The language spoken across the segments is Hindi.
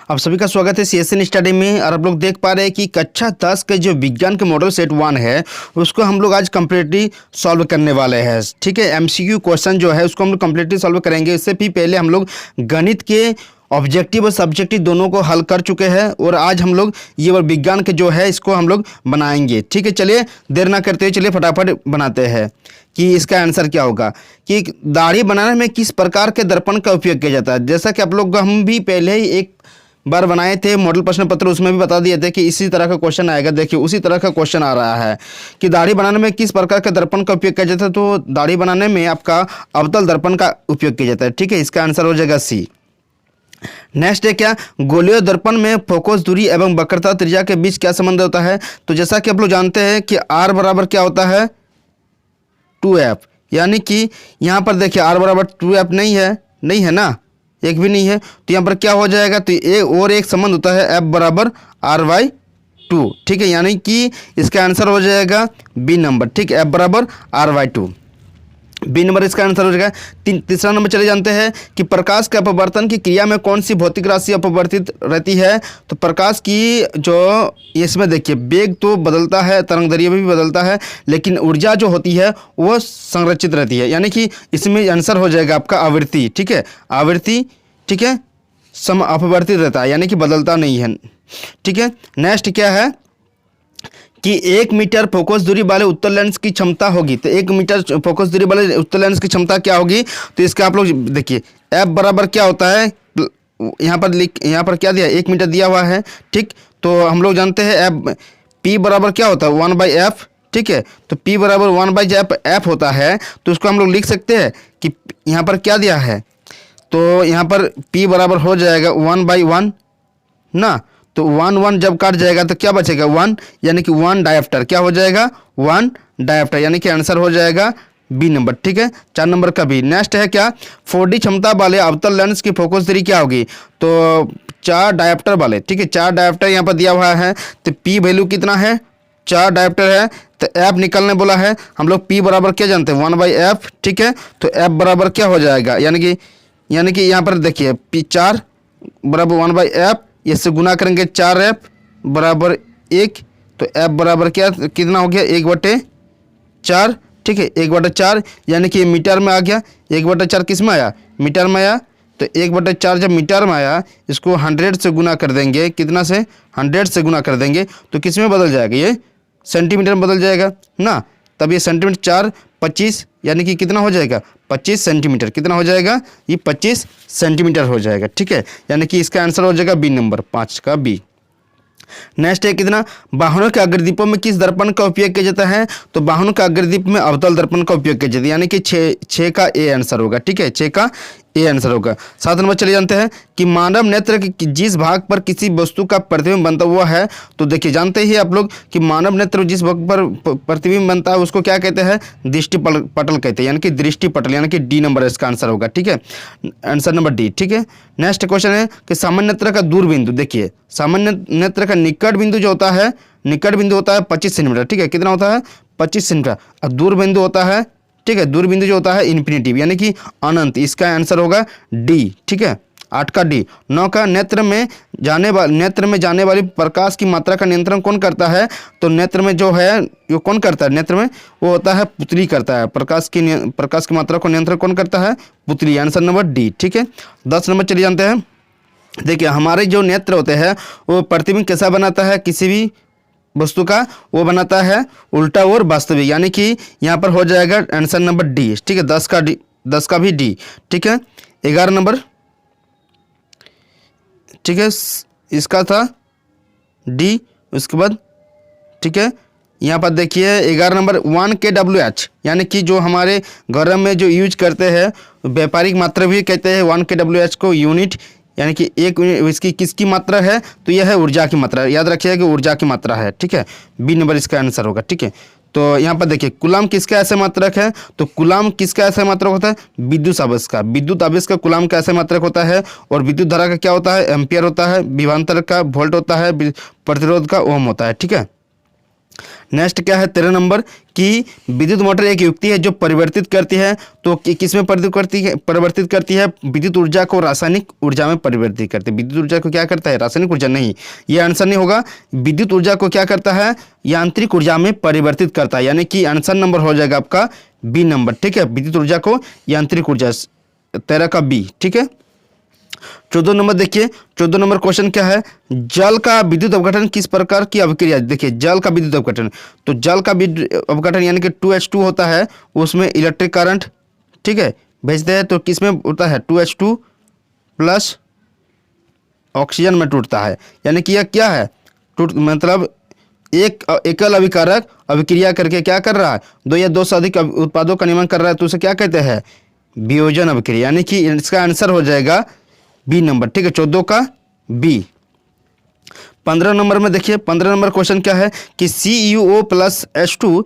आप सभी का स्वागत है सीएसएन स्टडी में। और आप लोग देख पा रहे हैं कि कक्षा 10 के जो विज्ञान के मॉडल सेट 1 है उसको हम लोग आज कम्प्लीटली सॉल्व करने वाले हैं। ठीक है, एमसीक्यू क्वेश्चन जो है उसको हम लोग कम्प्लीटली सॉल्व करेंगे। इससे भी पहले हम लोग गणित के ऑब्जेक्टिव और सब्जेक्टिव दोनों को हल कर चुके हैं और आज हम लोग ये और विज्ञान के जो है इसको हम लोग बनाएंगे। ठीक है, चलिए देर ना करते हुए चलिए फटाफट बनाते हैं कि इसका आंसर क्या होगा। कि दाढ़ी बनाने में किस प्रकार के दर्पण का उपयोग किया जाता है। जैसा कि आप लोग हम भी पहले ही एक बार बनाए थे मॉडल प्रश्न पत्र, उसमें भी बता दिए थे कि इसी तरह का क्वेश्चन आएगा। देखिए उसी तरह का क्वेश्चन आ रहा है कि दाढ़ी बनाने में किस प्रकार के दर्पण का उपयोग किया जाता है। तो दाढ़ी बनाने में आपका अवतल दर्पण का उपयोग किया जाता है। ठीक है, इसका आंसर हो जाएगा सी। नेक्स्ट है क्या, गोलीय दर्पण में फोकस दूरी एवं वक्रता त्रिज्या के बीच क्या संबंध होता है। तो जैसा कि आप लोग जानते हैं कि आर बराबर क्या होता है 2f, यानी कि यहाँ पर देखिए आर बराबर 2f नहीं है ना, एक भी नहीं है। तो यहाँ पर क्या हो जाएगा, तो एक संबंध होता है एफ बराबर r/2। ठीक है, यानी कि इसका आंसर हो जाएगा बी नंबर। ठीक है, एफ बराबर r/2, बी नंबर इसका आंसर हो जाएगा। तीसरा नंबर चले जानते हैं कि प्रकाश के अपवर्तन की क्रिया में कौन सी भौतिक राशि अपवर्तित रहती है। तो प्रकाश की जो इसमें देखिए वेग तो बदलता है, तरंगदैर्घ्य भी बदलता है, लेकिन ऊर्जा जो होती है वो संरक्षित रहती है, यानी कि इसमें आंसर हो जाएगा आपका आवृत्ति। ठीक है, आवृत्ति ठीक है सम अपवर्तित रहता है, यानी कि बदलता नहीं है। ठीक है, नेक्स्ट क्या है कि 1 मीटर फोकस दूरी वाले उत्तल लेंस की क्षमता होगी। तो 1 मीटर फोकस दूरी वाले उत्तल लेंस की क्षमता क्या होगी। तो इसका आप लोग देखिए एफ बराबर क्या होता है, यहाँ पर क्या दिया 1 मीटर दिया हुआ है। ठीक, तो हम लोग जानते हैं एफ पी बराबर क्या होता है 1/f। ठीक है, तो p बराबर 1/f होता है। तो उसको हम लोग लिख सकते हैं कि यहाँ पर क्या दिया है, तो यहाँ पर p बराबर हो जाएगा 1/1 ना। तो 1 जब काट जाएगा तो क्या बचेगा 1, यानी कि 1 डायोप्टर क्या हो जाएगा 1 डायोप्टर, यानी कि आंसर हो जाएगा बी नंबर। ठीक है, 4 नंबर का बी। नेक्स्ट है क्या, 4D क्षमता वाले अवतल लेंस की फोकस दूरी क्या होगी। तो 4 डायोप्टर वाले, ठीक है 4 डायोप्टर यहाँ पर दिया हुआ है। तो पी वैल्यू कितना है 4 डायोप्टर है, तो एफ निकलने बोला है। हम लोग पी बराबर क्या जानते हैं 1/f। ठीक है, तो एफ बराबर क्या हो जाएगा, यानी कि यहाँ पर देखिए पी 4 बराबर 1/f, इससे गुना करेंगे 4f बराबर 1। तो f बराबर क्या कितना हो गया 1/4। ठीक है, 1/4 यानी कि मीटर में आ गया। 1/4 किस में आया, मीटर में आया। तो 1/4 जब मीटर में आया, इसको 100 से गुना कर देंगे, कितना से 100 से गुना कर देंगे, तो किस में बदल जाएगा, ये सेंटीमीटर में बदल जाएगा ना। तब ये सेंटीमीटर 4 25, यानी कि कितना हो जाएगा 25 सेंटीमीटर। कितना हो जाएगा, ये 25 सेंटीमीटर हो जाएगा। ठीक है, यानी कि इसका आंसर हो जाएगा बी नंबर 5 का बी। नेक्स्ट है कितना, वाहनों के अग्रदीपों में किस दर्पण का उपयोग किया जाता है। तो वाहनों के अग्रदीप में अवतल दर्पण का उपयोग किया जाता है, यानी कि 6 का ए आंसर होगा। ठीक है, 6 का ए आंसर होगा। 7 नंबर चले जानते हैं कि मानव नेत्र के जिस भाग पर किसी वस्तु का प्रतिबिंब बनता हुआ है। तो देखिए जानते ही आप लोग कि मानव नेत्र जिस भाग पर प्रतिबिंब बनता है उसको क्या कहते हैं, दृष्टि पटल कहते हैं, यानी कि दृष्टि पटल, यानी कि डी नंबर इसका आंसर होगा। ठीक है, आंसर नंबर डी। ठीक है, नेक्स्ट क्वेश्चन है कि सामान्य नेत्र का दूर बिंदु। देखिए सामान्य नेत्र का निकट बिंदु जो होता है, निकट बिंदु होता है 25 सेंटीमीटर। ठीक है, कितना होता है 25 सेंटीमीटर। और दूर बिंदु होता है, ठीक है दूर बिंदु जो होता है इन्फिनिटी, यानी कि अनंत। इसका आंसर होगा डी। ठीक है, 8 का डी। 9 का नेत्र में जाने वाली प्रकाश की मात्रा का नियंत्रण कौन करता है। तो नेत्र में जो है वो कौन करता है, नेत्र में वो होता है पुतली करता है। प्रकाश की मात्रा को नियंत्रण कौन करता है, पुतली। Answer number D. ठीक है, 10 नंबर चलिए जानते हैं। देखिए हमारे जो नेत्र होते हैं वो प्रतिबिंब कैसा बनाता है किसी भी वस्तु का, वो बनाता है उल्टा और वास्तविक, यानी कि यहाँ पर हो जाएगा आंसर नंबर डी। ठीक है, 10 का डी, 10 का भी डी। ठीक है, 11 नंबर, ठीक है इसका था डी। उसके बाद ठीक है यहाँ पर देखिए 11 नंबर 1 kWh, यानी कि जो हमारे घर में जो यूज करते हैं व्यापारिक मात्रा भी कहते हैं 1 kWh को यूनिट, यानी कि एक इसकी किसकी मात्रा है, तो यह है ऊर्जा की मात्रा। याद रखिएगा कि ऊर्जा की मात्रा है। ठीक है, बी नंबर इसका आंसर होगा। ठीक है, तो यहाँ पर देखिए कूलम किसका ऐसे मात्रक है। तो कूलम किसका ऐसे मात्रक होता है, विद्युत आवेश का। विद्युत आवेश का कूलम का ऐसे मात्रक होता है। और विद्युत धारा का क्या होता है, एम्पियर होता है। विभवांतर का वोल्ट होता है। प्रतिरोध का ओम होता है। ठीक है, नेक्स्ट क्या है 13 नंबर कि विद्युत मोटर एक युक्ति है जो परिवर्तित करती है, तो किस में परिवर्तित करती है? विद्युत ऊर्जा को रासायनिक ऊर्जा में परिवर्तित करती है। विद्युत ऊर्जा को क्या करता है? रासायनिक ऊर्जा नहीं, ये आंसर नहीं होगा। विद्युत ऊर्जा को क्या करता है? यांत्रिक ऊर्जा में परिवर्तित करता है, यानी कि आंसर नंबर हो जाएगा आपका बी नंबर, ठीक है। विद्युत ऊर्जा को यांत्रिक ऊर्जा, 13 का बी, ठीक है। 14 नंबर देखिए, 14 नंबर क्वेश्चन क्या है? जल का विद्युत अपघटन किस प्रकार की अभिक्रिया? देखिए जल का विद्युत अपघटन, तो जल का विद्युत अपघटन यानी कि 2H2 होता है, उसमें इलेक्ट्रिक करंट, ठीक है, भेजते हैं, तो किस में होता है? 2H2 प्लस ऑक्सीजन में टूटता है, यानी कि यह क्या है? मतलब एक एकल अभिकारक अभिक्रिया करके क्या कर रहा है? दो या दो से अधिक उत्पादों का निर्माण कर रहा है, तो उसे क्या कहते हैं? वियोजन अभिक्रिया, यानी कि इसका आंसर हो जाएगा बी नंबर, ठीक है, 14 का बी। 15 नंबर में देखिए, 15 नंबर क्वेश्चन क्या है कि CuO प्लस H2,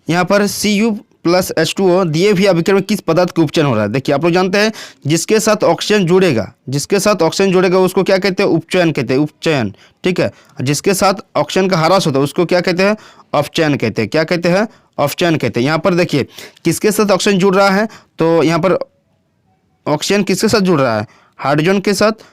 यहाँ पर Cu प्लस H2O दिए भी अभिक्रिया में किस पदार्थ का उपचयन हो रहा है? देखिए आप लोग जानते हैं जिसके साथ ऑक्सीजन जुड़ेगा उसको क्या कहते हैं? उपचयन कहते हैं, उपचयन, ठीक है। जिसके साथ ऑक्सीजन का ह्रास होता है उसको क्या कहते हैं? अपचयन कहते हैं। क्या कहते हैं? अपचयन कहते हैं। यहाँ पर देखिए किसके साथ ऑक्सीजन जुड़ रहा है, तो यहाँ पर ऑक्सीजन किसके साथ जुड़ रहा है? हाइड्रोजन के साथ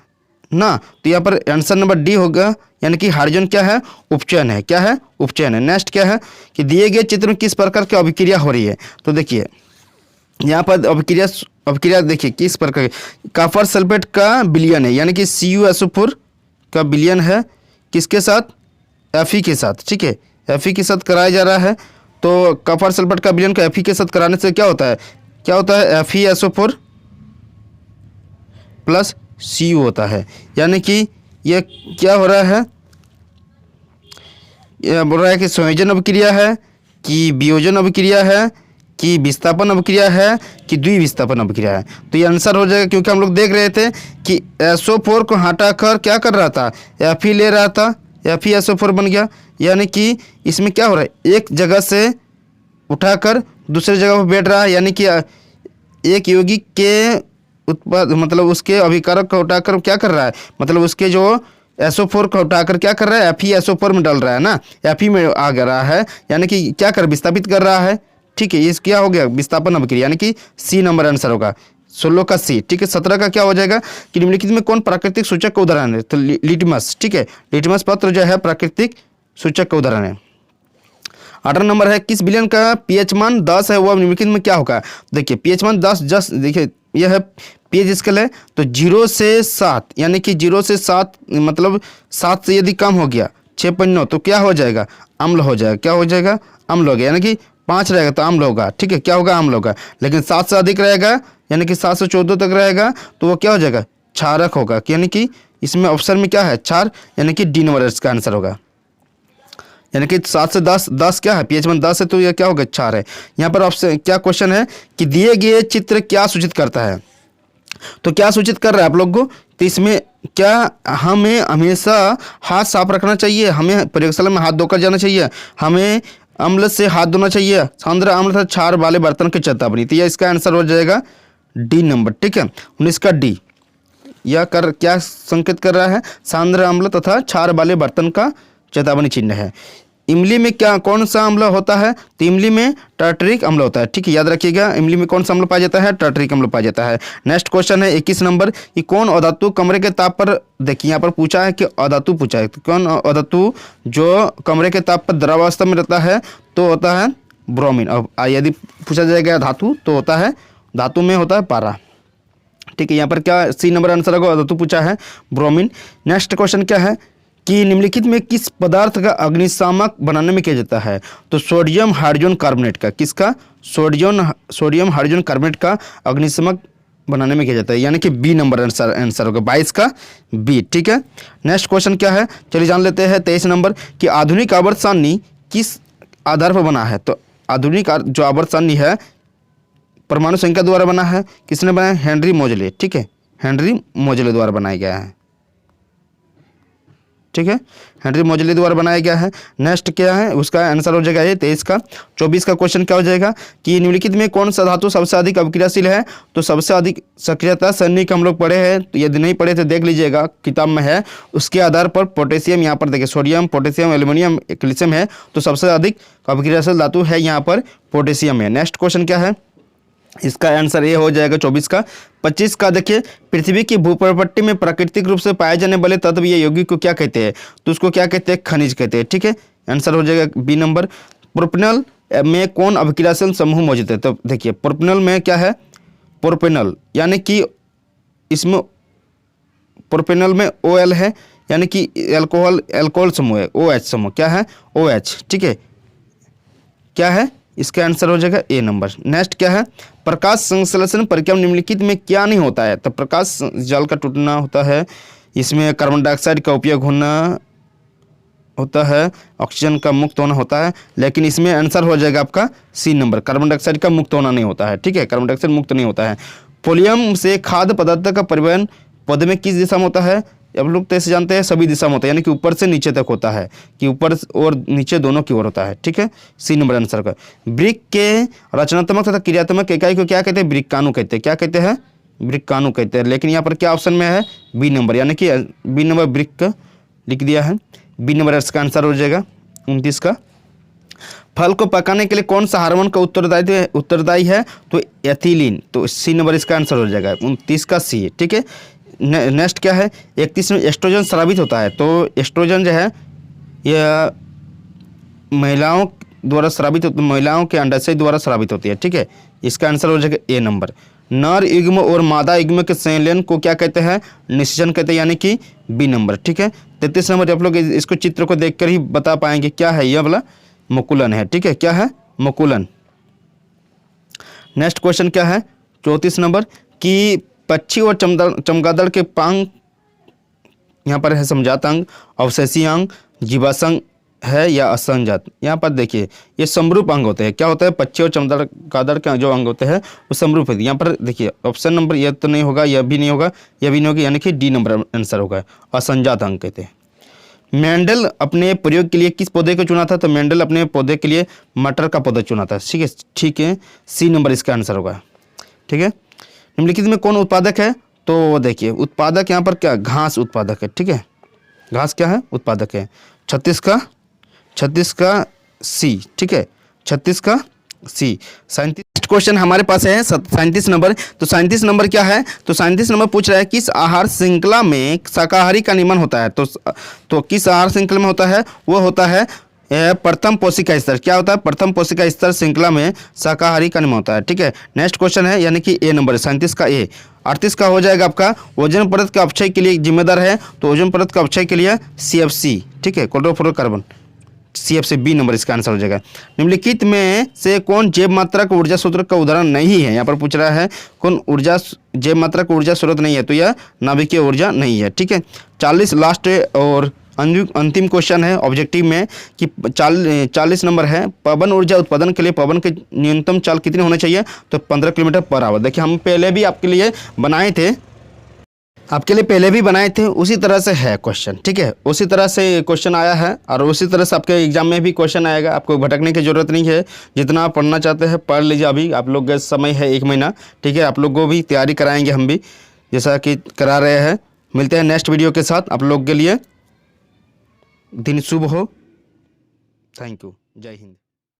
ना, तो यहाँ पर आंसर नंबर डी होगा, यानी कि हाइड्रोजन क्या है? उपचयन है। क्या है? उपचयन है। नेक्स्ट क्या है कि दिए गए चित्र में किस प्रकार की अभिक्रिया हो रही है? तो देखिए यहाँ पर अभिक्रिया देखिए किस प्रकार की, कॉपर सल्फेट का विलयन है, यानी कि CuSO4 का विलयन है किसके साथ? Fe के साथ, ठीक है, Fe के साथ कराया जा रहा है। तो कॉपर सल्फेट का विलयन का Fe के साथ कराने से क्या होता है? FeSO4 प्लस Cu होता है, यानी कि यह क्या हो रहा है? यह बोल रहा है कि संयोजन अभिक्रिया है कि वियोजन अभिक्रिया है कि विस्थापन अभिक्रिया है कि द्विविस्थापन अभिक्रिया है। तो ये आंसर हो जाएगा, क्योंकि हम लोग देख रहे थे कि SO4 को हटाकर क्या कर रहा था? Fe ले रहा था, FeSO4 बन गया, यानी कि इसमें क्या हो रहा है? एक जगह से उठाकर दूसरे जगह पर बैठ रहा है, यानी कि एक यौगिक के उत्पाद मतलब उसके अभिकारक को उठाकर क्या कर रहा है? मतलब उसके जो SO4 को उठाकर क्या कर रहा है? FeSO4 में डाल रहा है ना, Fe में आ रहा है, यानी कि क्या कर विस्थापित कर रहा है, ठीक है। ये क्या हो गया? विस्थापन अभिक्रिया, यानी कि सी नंबर आंसर होगा, 16 का सी, ठीक है। 17 का क्या हो जाएगा कि निम्नलिखित में कौन प्राकृतिक सूचक का उदाहरण है? तो लिटमस, ठीक है, लिटमस पत्र जो है प्राकृतिक सूचक का उदाहरण है। 18 नंबर है किस विलयन का pH मान 10 है वह निम्नलिखित में क्या होगा? देखिए pH मान 10 देखिए यह है pH स्केल है, तो 0 से 7, यानी कि 0 से 7 मतलब 7 से यदि कम हो गया 6.9 तो क्या हो जाएगा? अम्ल हो जाएगा। क्या हो जाएगा? अम्ल हो गया, यानी कि 5 रहेगा तो अम्ल होगा, ठीक है, क्या होगा? अम्ल होगा। लेकिन 7 से अधिक रहेगा, यानी कि 7 से 14 तक रहेगा, तो वो क्या हो जाएगा? क्षारक होगा, यानी कि इसमें ऑप्शन में क्या है? क्षार, यानी कि डी नंबर इसका आंसर होगा। यानी कि 7 से 10 क्या है? pH मान 10 है, तो यह क्या होगा? क्षार है। यहाँ पर ऑप्शन क्या क्वेश्चन है कि दिए गए चित्र क्या सूचित करता है? तो क्या सूचित कर रहा है आप लोग को? तो इसमें क्या हमें हमेशा हाथ साफ रखना चाहिए, हमें प्रयोगशाला में हाथ धोकर जाना चाहिए, हमें अम्ल से हाथ धोना चाहिए, सांद्र अम्ल तथा क्षार वाले बर्तन की चेतावनी, तो यह इसका आंसर हो जाएगा डी नंबर, ठीक है, 19 का डी। यह क्या संकेत कर रहा है? सांद्र अम्ल तथा क्षार वाले बर्तन का चेतावनी चिन्ह है। इमली में क्या कौन सा अम्ल होता है? तो इमली में टार्टरिक अम्ल होता है, ठीक है, याद रखिएगा। इमली में कौन सा अम्ल पाया जाता है? टार्टरिक अम्ल पाया जाता है। नेक्स्ट क्वेश्चन है 21 नंबर कि कौन अधातु कमरे के ताप पर, देखिए यहाँ पर पूछा है कि अधातु पूछा है, तो कौन अधातु जो कमरे के ताप पर द्रवावस्था में रहता है तो होता है ब्रोमीन। अब यदि पूछा जाएगा धातु तो होता है, धातु में होता है पारा, ठीक है। यहाँ पर क्या सी नंबर आंसर होगा? अधातु पूछा है ब्रोमीन। नेक्स्ट क्वेश्चन क्या है कि निम्नलिखित में किस पदार्थ का अग्निशामक बनाने में किया जाता है? तो सोडियम हाइड्रोजन कार्बोनेट का, किसका? सोडियम हाइड्रोजन कार्बोनेट का अग्निशामक बनाने में किया जाता है, यानी कि बी नंबर आंसर होगा, 22 का बी, ठीक है। नेक्स्ट क्वेश्चन क्या है चलिए जान लेते हैं। 23 नंबर कि आधुनिक आवर्त सारणी किस आधार पर बना है? तो आधुनिक जो आवर्त सारणी है परमाणु संख्या द्वारा बना है। किसने बनाया? हेनरी मोजले, ठीक है, हेनरी मोजले द्वारा बनाया गया है। ठीक है, हेनरी मोजले द्वारा बनाया गया है। नेक्स्ट क्या है, उसका आंसर हो जाएगा ये 23 का। 24 का क्वेश्चन क्या हो जाएगा कि निम्नलिखित में कौन सा धातु सबसे अधिक अभिक्रियाशील है। तो सबसे अधिक सक्रियता सैनिक हम लोग पढ़े हैं, तो यदि नहीं पढ़े तो देख लीजिएगा, किताब में है। उसके आधार पर पोटेशियम, यहाँ पर देखिए सोडियम, पोटेशियम, एल्यूमिनियम, कैल्शियम है, तो सबसे अधिक अभिक्रियाशील धातु है यहाँ पर पोटेशियम है। नेक्स्ट क्वेश्चन क्या है, इसका आंसर ये हो जाएगा 24 का। 25 का देखिए, पृथ्वी की भूप्रपट्टी में प्राकृतिक रूप से पाए जाने वाले तत्व या यौगिक को क्या कहते हैं। तो उसको क्या कहते हैं, खनिज कहते हैं। ठीक है, आंसर हो जाएगा बी नंबर। प्रोपेनल में कौन अभिक्रियाशील समूह मौजूद है। तो देखिए प्रोपेनल में क्या है, प्रोपेनल यानी कि इसमें प्रोपेनल में OL है, यानी कि एल्कोहल समूह है, OH समूह क्या है, OH। ठीक है, क्या है, इसका आंसर हो जाएगा ए नंबर। नेक्स्ट क्या है, प्रकाश संश्लेषण प्रक्रिया निम्नलिखित में क्या नहीं होता है। तो प्रकाश जाल का टूटना होता है, इसमें कार्बन डाइऑक्साइड का उपयोग होना होता है, ऑक्सीजन का मुक्त होना होता है, लेकिन इसमें आंसर हो जाएगा आपका सी नंबर, कार्बन डाइऑक्साइड का मुक्त होना नहीं होता है। ठीक है, कार्बन डाइऑक्साइड मुक्त नहीं होता है। पोलियम से खाद्य पदार्थ का परिवहन पौधे में किस दिशा में होता है। अब लोग तो ऐसे जानते हैं सभी दिशा में होता है, यानी कि ऊपर से नीचे तक होता है, कि ऊपर और नीचे दोनों की ओर होता है। ठीक है, सी नंबर आंसर का। ब्रिक के रचनात्मक तथा क्रियात्मक इकाई को क्या कहते हैं, ब्रिकाणु कहते हैं। क्या कहते हैं, ब्रिकाणु कहते हैं। लेकिन यहाँ पर क्या ऑप्शन में है, बी नंबर, यानी कि बी नंबर ब्रिक लिख दिया है, बी नंबर इसका आंसर हो जाएगा 29 का। फल को पकाने के लिए कौन सा हार्मोन का उत्तरदायी है। तो एथिलीन, तो सी नंबर इसका आंसर हो जाएगा 29 का सी। ठीक है, नेक्स्ट क्या है, 31 में एस्ट्रोजन स्रावित होता है। तो एस्ट्रोजन जो है यह महिलाओं द्वारा स्रावित होती है, महिलाओं के अंडाशय द्वारा स्रावित होती है। ठीक है, इसका आंसर हो जाएगा ए नंबर। नर युग्म और मादा युग्म के संलयन को क्या कहते हैं, निषेचन कहते हैं, यानी कि बी नंबर। ठीक है, 33 नंबर आप लोग इसको चित्र को देखकर ही बता पाएंगे क्या है, यह वाला मुकुलन है। ठीक है, क्या है, मुकुलन। नेक्स्ट क्वेश्चन क्या है, 34 नंबर कि पक्षी और चमगादड़ के पांग, यहाँ पर है समझात अंग, अवशेषी अंग, जीवाश्म है या असंजात। यहाँ पर देखिए ये समरूप अंग होते हैं। क्या होता है, पक्षी और चमगादड़ के जो अंग होते हैं वो समरूप है। यहाँ पर देखिए ऑप्शन नंबर यह तो नहीं होगा, यह भी नहीं होगा, यह भी नहीं होगा, यानी कि डी नंबर आंसर होगा, असंजात अंग कहते हैं। मेंडल अपने प्रयोग के लिए किस पौधे को चुना था। तो मेंडल अपने पौधे के लिए मटर का पौधा चुना था। ठीक है, ठीक है, सी नंबर इसका आंसर होगा। ठीक है, निम्नलिखित में कौन उत्पादक है। तो देखिए उत्पादक यहाँ पर क्या, घास उत्पादक है। ठीक है, घास क्या है, उत्पादक है। 36 का सी। ठीक है, 36 का सी। 37 क्वेश्चन हमारे पास है 37 नंबर। तो 37 नंबर क्या है, तो 37 नंबर पूछ रहा है किस आहार श्रृंखला में शाकाहारी का निर्माण होता है। तो किस आहार श्रृंखला में होता है, वो होता है प्रथम पोषिका स्तर। क्या होता है, प्रथम पोषिका स्तर श्रृंखला में शाकाहारी का निर्माण होता है। ठीक है, नेक्स्ट क्वेश्चन है, यानी कि ए नंबर 37 का ए। 38 का हो जाएगा आपका ओजोन परत के अपक्षय के लिए जिम्मेदार है। तो ओजोन परत के अपक्षय के लिए CFC। ठीक है, क्लोरोफ्लोरोकार्बन, CFC, बी नंबर इसका आंसर हो जाएगा। निम्नलिखित में से कौन जैव मात्रा का ऊर्जा स्रोत का उदाहरण नहीं है। यहाँ पर पूछ रहा है कौन जैव मात्रा का ऊर्जा स्रोत नहीं है। तो यह नाभिकीय ऊर्जा नहीं है। ठीक है, 40 लास्ट और अंतिम क्वेश्चन है ऑब्जेक्टिव में कि 40 नंबर है, पवन ऊर्जा उत्पादन के लिए पवन के न्यूनतम चाल कितने होने चाहिए। तो 15 किलोमीटर पर आवर। देखिए हम पहले भी आपके लिए बनाए थे, उसी तरह से है क्वेश्चन। ठीक है, उसी तरह से क्वेश्चन आया है और उसी तरह से आपके एग्जाम में भी क्वेश्चन आएगा। आपको भटकने की जरूरत नहीं है, जितना आप पढ़ना चाहते हैं पढ़ लीजिए। अभी आप लोग का समय है 1 महीना। ठीक है, आप लोग को भी तैयारी कराएंगे हम भी, जैसा कि करा रहे हैं। मिलते हैं नेक्स्ट वीडियो के साथ। आप लोग के लिए दिन शुभ हो। थैंक यू, जय हिंद।